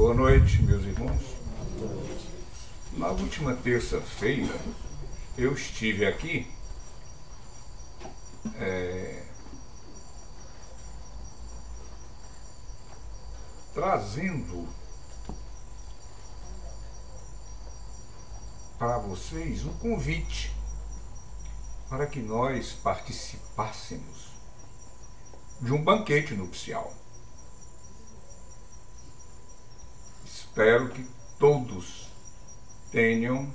Boa noite, meus irmãos. Na última terça-feira, eu estive aqui trazendo para vocês um convite para que nós participássemos de um banquete nupcial. Espero que todos tenham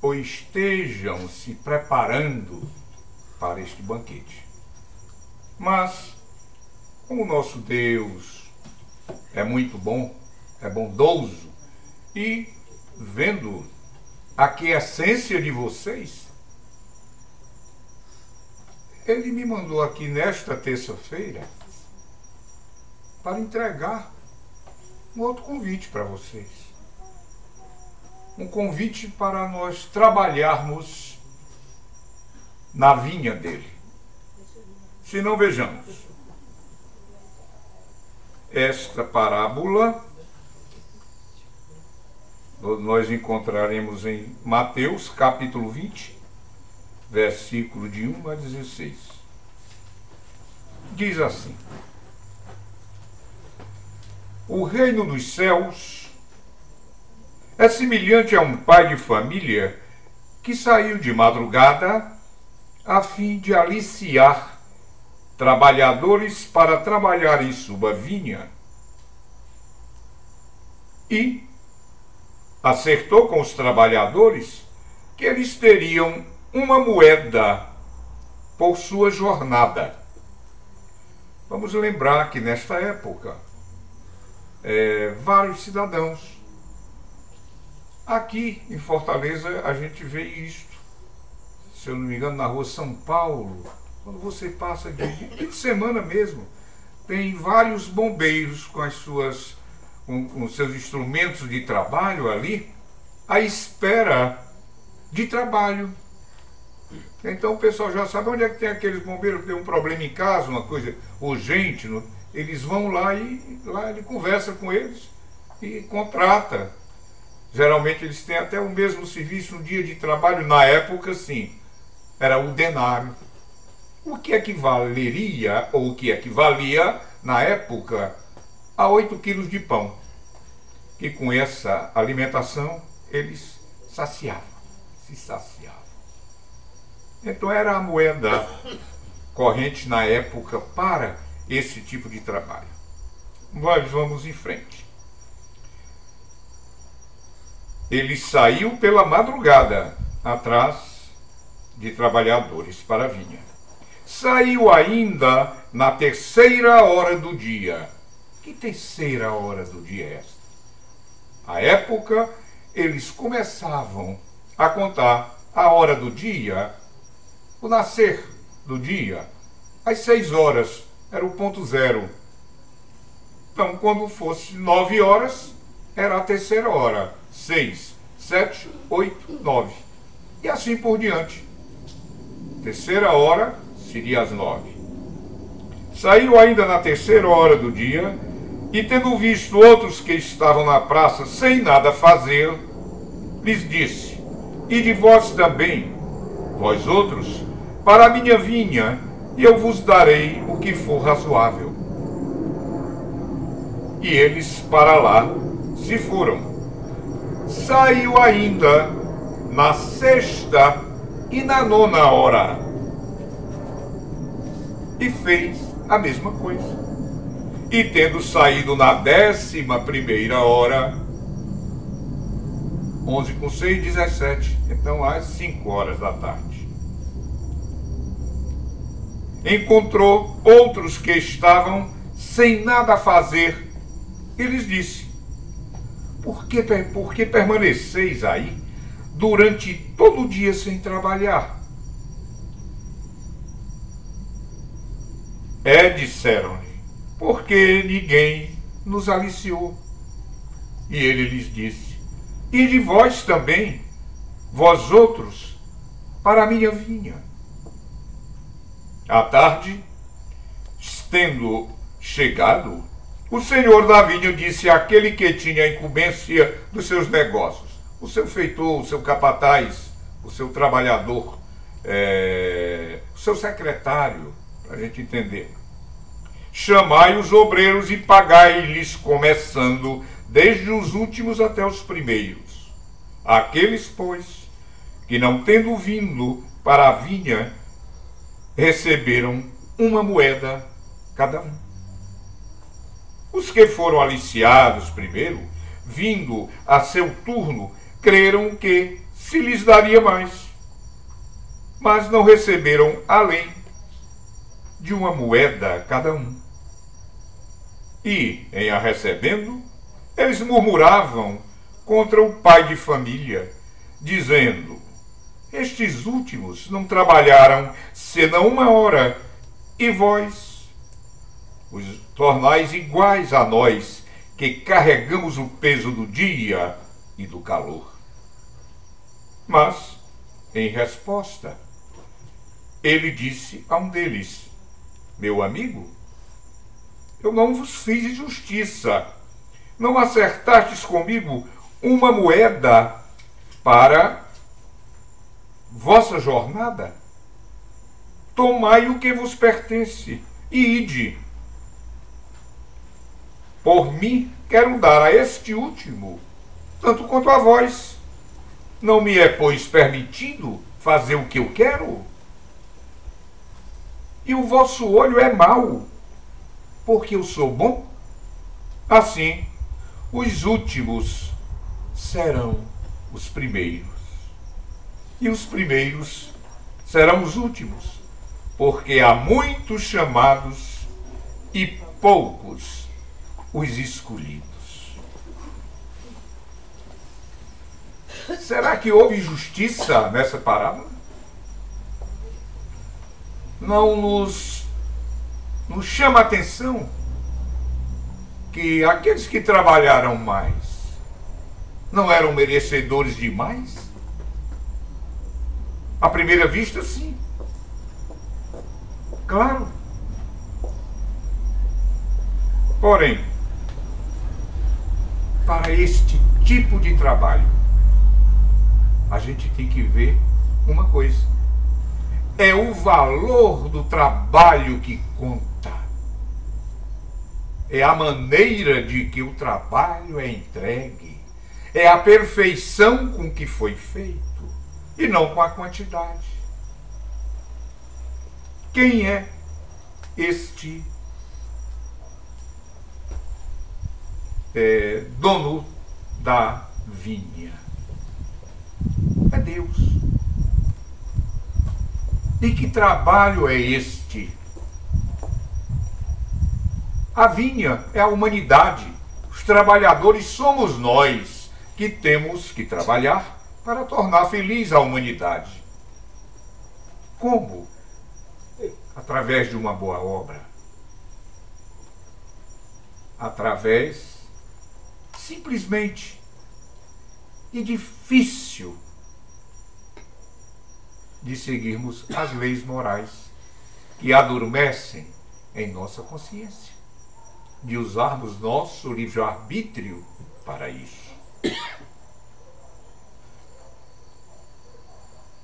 ou estejam se preparando para este banquete. Mas, como o nosso Deus é muito bom, é bondoso, e vendo a aquiescência de vocês, Ele me mandou aqui nesta terça-feira para entregar um outro convite para vocês. Um convite para nós trabalharmos na vinha dele. Se não, vejamos. Esta parábola nós encontraremos em Mateus, capítulo 20, versículo de 1 a 16. Diz assim: O reino dos céus é semelhante a um pai de família que saiu de madrugada a fim de aliciar trabalhadores para trabalhar em sua vinha. E acertou com os trabalhadores que eles teriam uma moeda por sua jornada. Vamos lembrar que nesta época, vários cidadãos, aqui em Fortaleza a gente vê isto, se eu não me engano, na rua São Paulo, quando você passa de semana mesmo, tem vários bombeiros com os seus instrumentos de trabalho ali, à espera de trabalho. Então o pessoal já sabe onde é que tem aqueles bombeiros que tem um problema em casa, uma coisa urgente, eles vão lá e lá ele conversa com eles e contrata. Geralmente eles têm até o mesmo serviço no dia de trabalho. Na época, sim, era o denário. O que equivaleria, ou o que equivalia, na época, a 8 quilos de pão. E com essa alimentação, eles se saciavam. Então era a moeda corrente na época para esse tipo de trabalho. Nós vamos em frente. Ele saiu pela madrugada atrás de trabalhadores para a vinha. Saiu ainda na terceira hora do dia. Que terceira hora do dia é esta? À época, eles começavam a contar a hora do dia, o nascer do dia, às 6 horas, era o ponto zero. Então, quando fosse 9 horas, era a terceira hora. 6, 7, 8, 9. E assim por diante. Terceira hora seria às 9. Saiu ainda na terceira hora do dia, e tendo visto outros que estavam na praça sem nada fazer, lhes disse: Ide vós também, vós outros, para a minha vinha, e eu vos darei o que for razoável. E eles para lá se foram. Saiu ainda na sexta e na nona hora, e fez a mesma coisa. E tendo saído na 11ª hora, 11 com 6, 17, então às 5 horas da tarde, encontrou outros que estavam sem nada a fazer, e lhes disse: Por que permaneceis aí durante todo o dia sem trabalhar? Disseram-lhe: Porque ninguém nos aliciou. E ele lhes disse: Ide vós também, vós outros, para a minha vinha. À tarde, tendo chegado, o senhor da vinha disse àquele que tinha a incumbência dos seus negócios, o seu feitor, o seu capataz, o seu trabalhador, o seu secretário, para a gente entender: chamai os obreiros e pagai-lhes, começando desde os últimos até os primeiros. Aqueles, pois, que não tendo vindo para a vinha, receberam uma moeda cada um. Os que foram aliciados primeiro, vindo a seu turno, creram que se lhes daria mais, mas não receberam além de uma moeda cada um. E, em a recebendo, eles murmuravam contra o pai de família, dizendo: estes últimos não trabalharam senão uma hora, e vós os tornais iguais a nós, que carregamos o peso do dia e do calor. Mas, em resposta, ele disse a um deles: meu amigo, eu não vos fiz justiça. Não acertastes comigo uma moeda para vossa jornada? Tomai o que vos pertence e ide. Por mim, quero dar a este último, tanto quanto a vós. Não me é, pois, permitido fazer o que eu quero? E o vosso olho é mau, porque eu sou bom? Assim, os últimos serão os primeiros, e os primeiros serão os últimos, porque há muitos chamados e poucos os escolhidos. Será que houve justiça nessa parábola? Não nos chama a atenção que aqueles que trabalharam mais não eram merecedores de mais? À primeira vista, sim. Claro. Porém, para este tipo de trabalho, a gente tem que ver uma coisa: é o valor do trabalho que conta. É a maneira de que o trabalho é entregue. É a perfeição com que foi feito, e não com a quantidade. Quem é este dono da vinha? É Deus. E que trabalho é este? A vinha é a humanidade. Os trabalhadores somos nós, que temos que trabalhar para tornar feliz a humanidade. Como? Através de uma boa obra. Através, simplesmente, e difícil, de seguirmos as leis morais que adormecem em nossa consciência, de usarmos nosso livre-arbítrio para isso.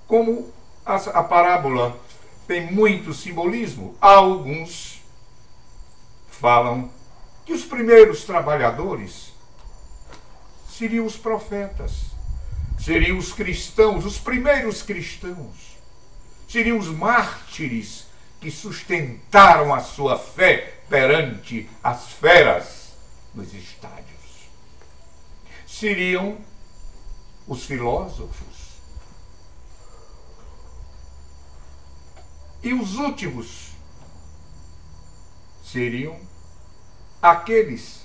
Como a parábola tem muito simbolismo, alguns falam que os primeiros trabalhadores seriam os profetas, seriam os cristãos, os primeiros cristãos, seriam os mártires que sustentaram a sua fé perante as feras nos estádios. Seriam os filósofos. E os últimos seriam aqueles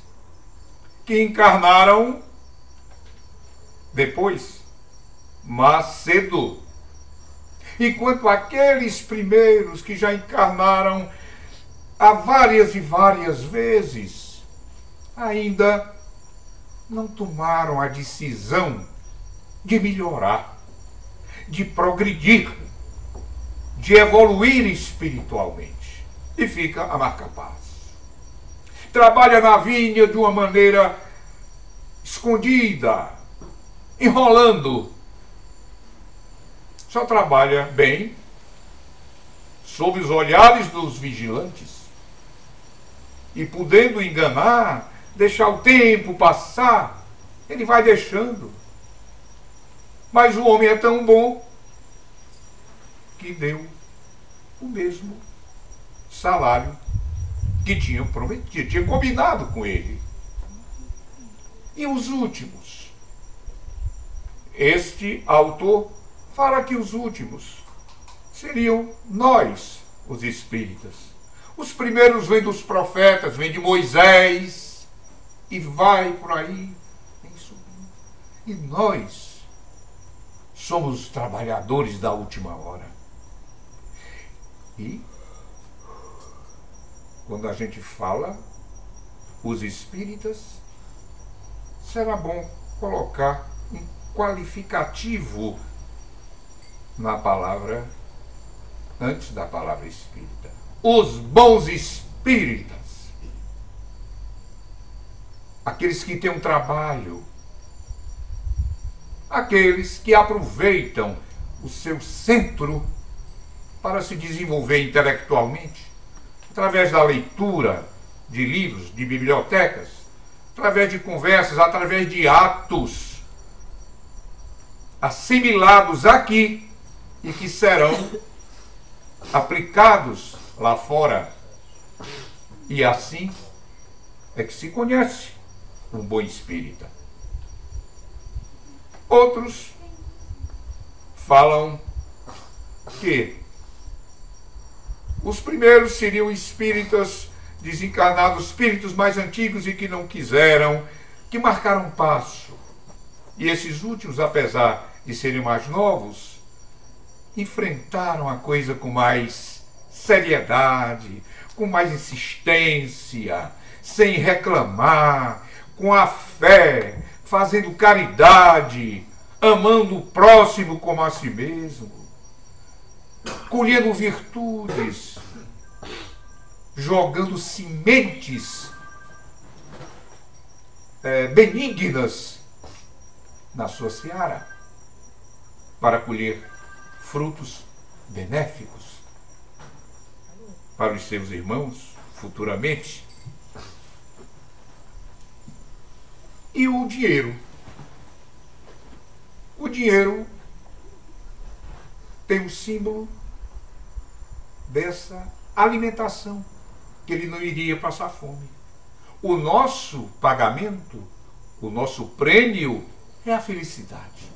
que encarnaram depois, mas cedo. Enquanto aqueles primeiros que já encarnaram há várias e várias vezes, ainda não tomaram a decisão de melhorar, de progredir, de evoluir espiritualmente. E fica a marca-passo. trabalha na vinha de uma maneira escondida, enrolando. Só trabalha bem sob os olhares dos vigilantes e, podendo enganar, deixar o tempo passar, ele vai deixando. Mas o homem é tão bom que deu o mesmo salário que tinha prometido, tinha combinado com ele. E os últimos? Este autor fala que os últimos seriam nós, os espíritas. Os primeiros vêm dos profetas, vêm de Moisés, e vai por aí, vem subindo. E nós somos os trabalhadores da última hora. E quando a gente fala os espíritas, será bom colocar um qualificativo na palavra, antes da palavra espírita. Os bons espíritas. Aqueles que têm um trabalho. Aqueles que aproveitam o seu centro para se desenvolver intelectualmente, através da leitura de livros, de bibliotecas, através de conversas, através de atos assimilados aqui e que serão aplicados lá fora. E assim é que se conhece um bom espírita. Outros falam que os primeiros seriam espíritas desencarnados, espíritos mais antigos e que não quiseram, que marcaram passo. E esses últimos, apesar de serem mais novos, enfrentaram a coisa com mais seriedade, com mais insistência, sem reclamar, com a fé, fazendo caridade, amando o próximo como a si mesmo, colhendo virtudes, jogando sementes benignas na sua seara, para colher frutos benéficos para os seus irmãos futuramente. E o dinheiro? O dinheiro tem um símbolo dessa alimentação, que ele não iria passar fome. O nosso pagamento, o nosso prêmio é a felicidade.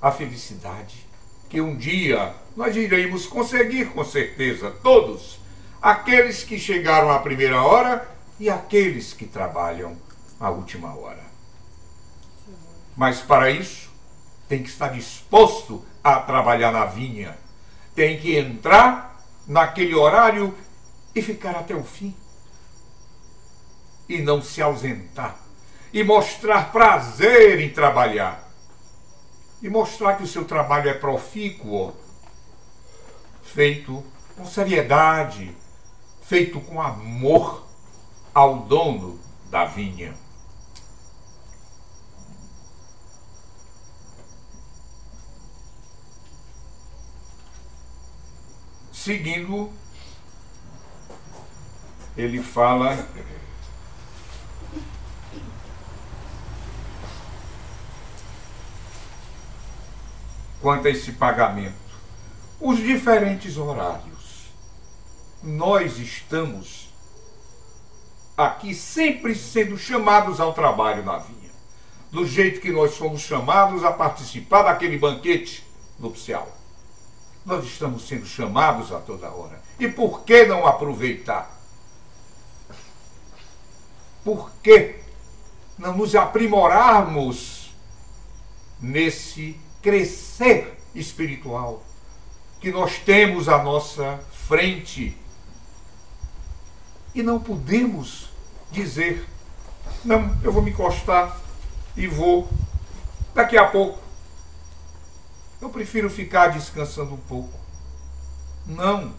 A felicidade que um dia nós iremos conseguir, com certeza, todos, aqueles que chegaram à primeira hora e aqueles que trabalham à última hora. Mas para isso tem que estar disposto a trabalhar na vinha, tem que entrar naquele horário e ficar até o fim, e não se ausentar, e mostrar prazer em trabalhar, e mostrar que o seu trabalho é profícuo, feito com seriedade, feito com amor ao dono da vinha. Seguindo, ele fala quanto a esse pagamento, os diferentes horários. Nós estamos aqui sempre sendo chamados ao trabalho na vinha, do jeito que nós fomos chamados a participar daquele banquete nupcial. Nós estamos sendo chamados a toda hora. E por que não aproveitar? Por que não nos aprimorarmos nesse crescer espiritual que nós temos à nossa frente? E não podemos dizer, não, eu vou me encostar e vou daqui a pouco. Eu prefiro ficar descansando um pouco. Não.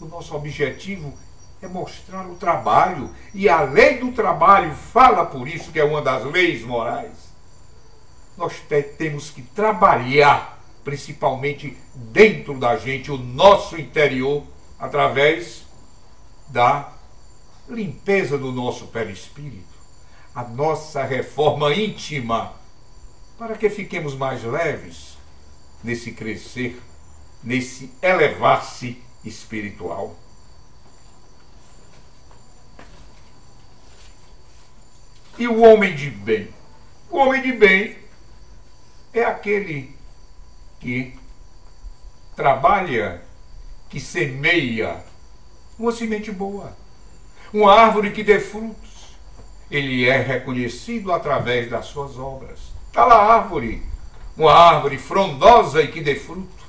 O nosso objetivo é mostrar o trabalho. E a lei do trabalho fala por isso, que é uma das leis morais. Nós temos que trabalhar, principalmente dentro da gente, o nosso interior, através da limpeza do nosso perispírito, a nossa reforma íntima, para que fiquemos mais leves nesse crescer, nesse elevar-se espiritual. E o homem de bem? O homem de bem é aquele que trabalha, que semeia uma semente boa, uma árvore que dê frutos. Ele é reconhecido através das suas obras. Está lá a árvore, uma árvore frondosa e que dê fruto,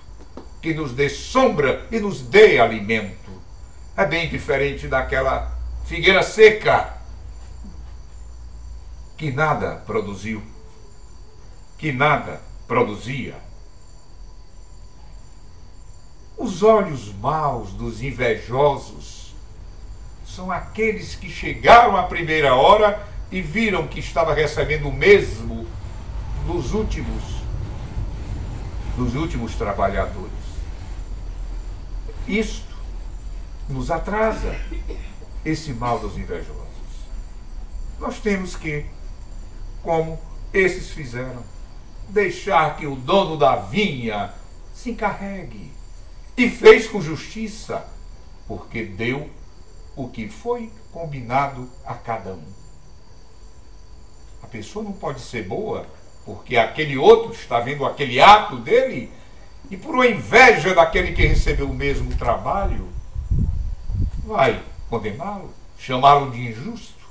que nos dê sombra e nos dê alimento. É bem diferente daquela figueira seca, que nada produziu, que nada produzia. Os olhos maus dos invejosos são aqueles que chegaram à primeira hora e viram que estava recebendo o mesmo dos últimos trabalhadores. Isto nos atrasa, esse mal dos invejosos. Nós temos que, como esses fizeram, deixar que o dono da vinha se encarregue. E fez com justiça, porque deu o que foi combinado a cada um. A pessoa não pode ser boa porque aquele outro está vendo aquele ato dele e por uma inveja daquele que recebeu o mesmo trabalho, vai condená-lo, chamá-lo de injusto.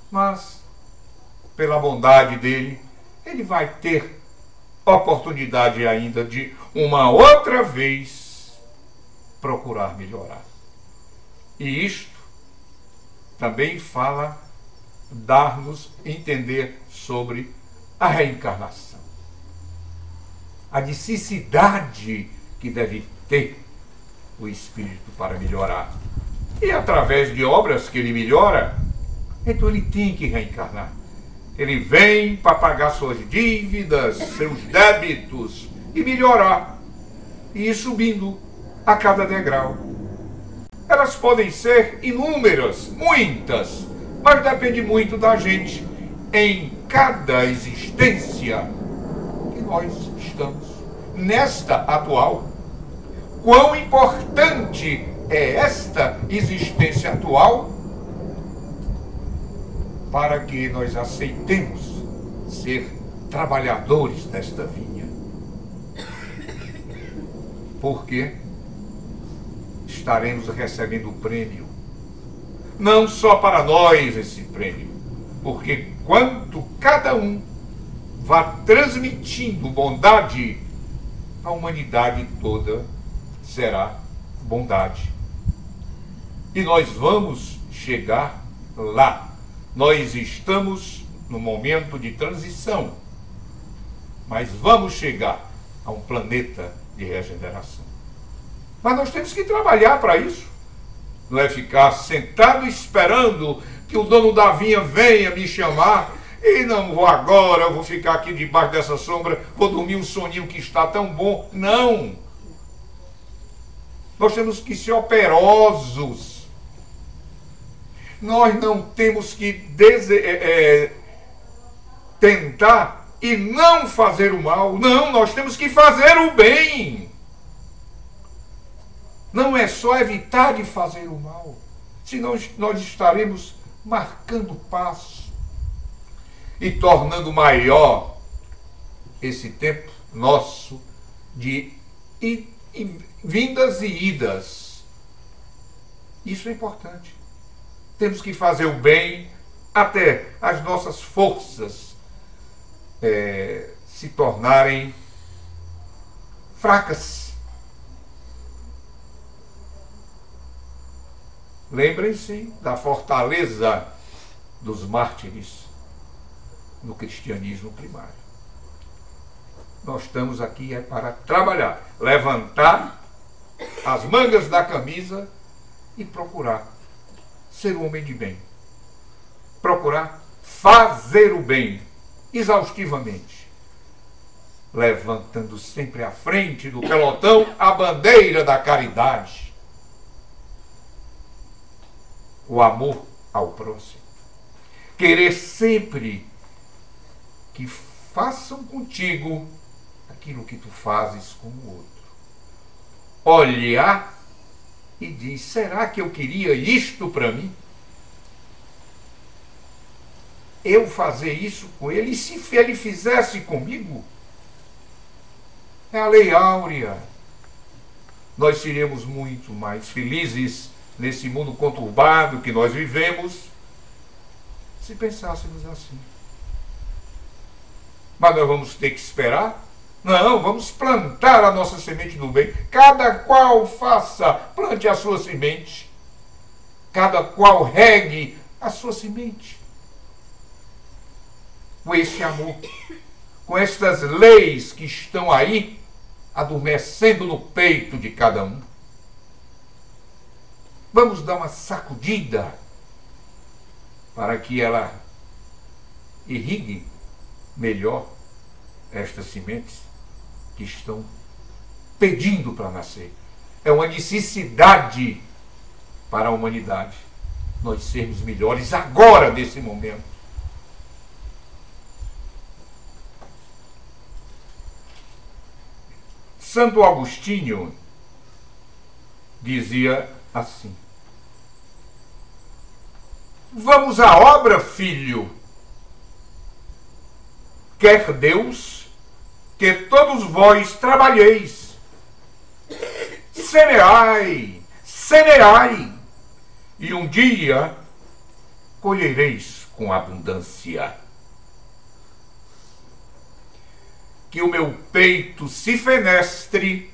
Mas, pela bondade dele, ele vai ter oportunidade ainda de, uma outra vez, procurar melhorar. E isto também fala, dar-nos entender sobre a reencarnação. A necessidade que deve ter o espírito para melhorar. E através de obras que ele melhora, então ele tem que reencarnar. Ele vem para pagar suas dívidas, seus débitos e melhorar. E ir subindo a cada degrau. Elas podem ser inúmeras, muitas, mas depende muito da gente em cada existência que nós estamos. Nesta atual, quão importante é esta existência atual para que nós aceitemos ser trabalhadores desta vinha. Porque estaremos recebendo o prêmio. Não só para nós esse prêmio, porque quanto cada um vá transmitindo bondade, a humanidade toda será bondade. E nós vamos chegar lá. Nós estamos no momento de transição, mas vamos chegar a um planeta de regeneração. Mas nós temos que trabalhar para isso. Não é ficar sentado esperando que o dono da vinha venha me chamar e não vou agora, eu vou ficar aqui debaixo dessa sombra, vou dormir um soninho que está tão bom. Não! Nós temos que ser operosos. Nós não temos que tentar e não fazer o mal. Não, nós temos que fazer o bem. Não é só evitar de fazer o mal, senão nós estaremos marcando passo e tornando maior esse tempo nosso de vindas e idas. Isso é importante. Temos que fazer o bem até as nossas forças se tornarem fracas. Lembrem-se da fortaleza dos mártires no cristianismo primário. Nós estamos aqui para trabalhar, levantar as mangas da camisa e procurar ser um homem de bem. Procurar fazer o bem exaustivamente, levantando sempre à frente do pelotão a bandeira da caridade, o amor ao próximo. Querer sempre que façam contigo aquilo que tu fazes com o outro. Olhar e dizer: será que eu queria isto para mim? Eu fazer isso com ele, e se ele fizesse comigo? É a lei áurea. Nós seríamos muito mais felizes nesse mundo conturbado que nós vivemos se pensássemos assim. Mas nós vamos ter que esperar? Não, vamos plantar a nossa semente do bem. Cada qual plante a sua semente. Cada qual regue a sua semente. Com esse amor, com estas leis que estão aí, adormecendo no peito de cada um. Vamos dar uma sacudida para que ela irrigue melhor estas sementes que estão pedindo para nascer. É uma necessidade para a humanidade nós sermos melhores agora, nesse momento. Santo Agostinho dizia assim: vamos à obra, filho. Quer Deus que todos vós trabalheis. Semeai, semeai, e um dia colhereis com abundância. Que o meu peito se fenestre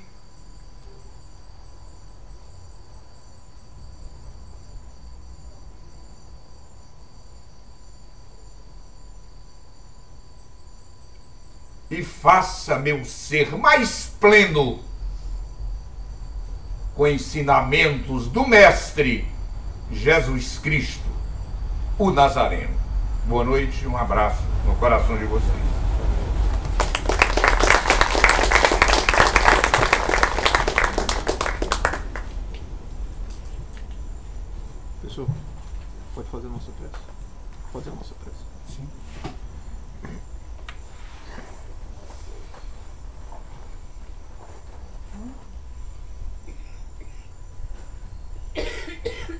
e faça meu ser mais pleno com ensinamentos do Mestre Jesus Cristo, o Nazareno. Boa noite e um abraço no coração de vocês. Pessoal, pode fazer a nossa prece? Pode fazer a nossa prece. Sim.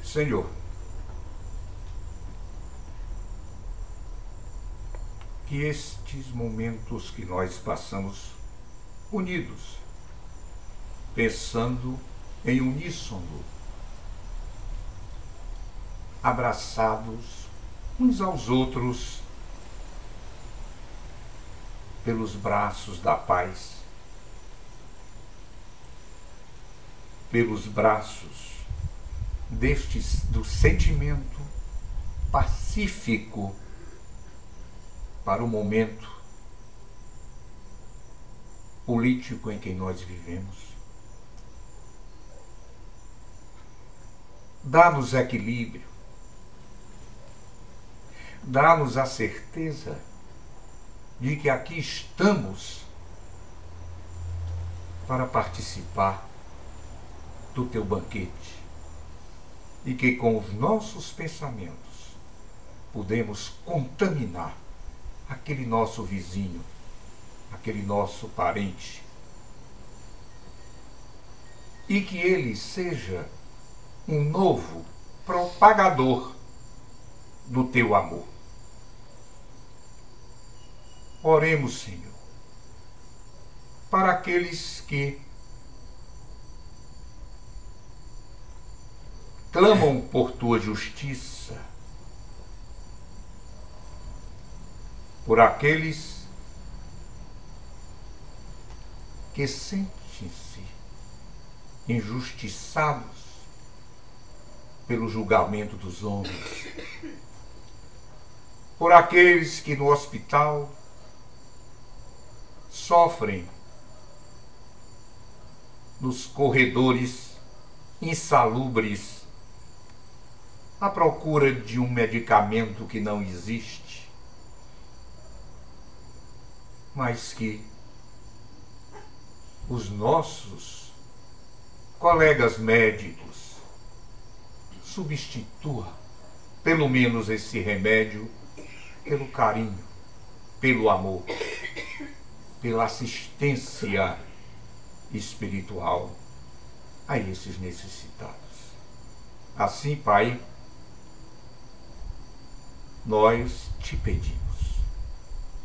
Senhor, que estes momentos que nós passamos unidos, pensando em uníssono, abraçados uns aos outros pelos braços da paz, pelos braços do sentimento pacífico para o momento político em que nós vivemos. Dá-nos equilíbrio, dá-nos a certeza de que aqui estamos para participar do teu banquete e que com os nossos pensamentos podemos contaminar aquele nosso vizinho, aquele nosso parente, e que ele seja um novo propagador do teu amor. Oremos, Senhor, para aqueles que clamam por tua justiça, por aqueles que sentem-se injustiçados pelo julgamento dos homens, por aqueles que no hospital sofrem nos corredores insalubres à procura de um medicamento que não existe, mas que os nossos colegas médicos substitua pelo menos esse remédio pelo carinho, pelo amor, pela assistência espiritual a esses necessitados. Assim, Pai, nós te pedimos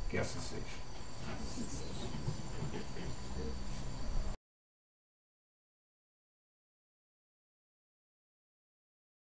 que assim seja.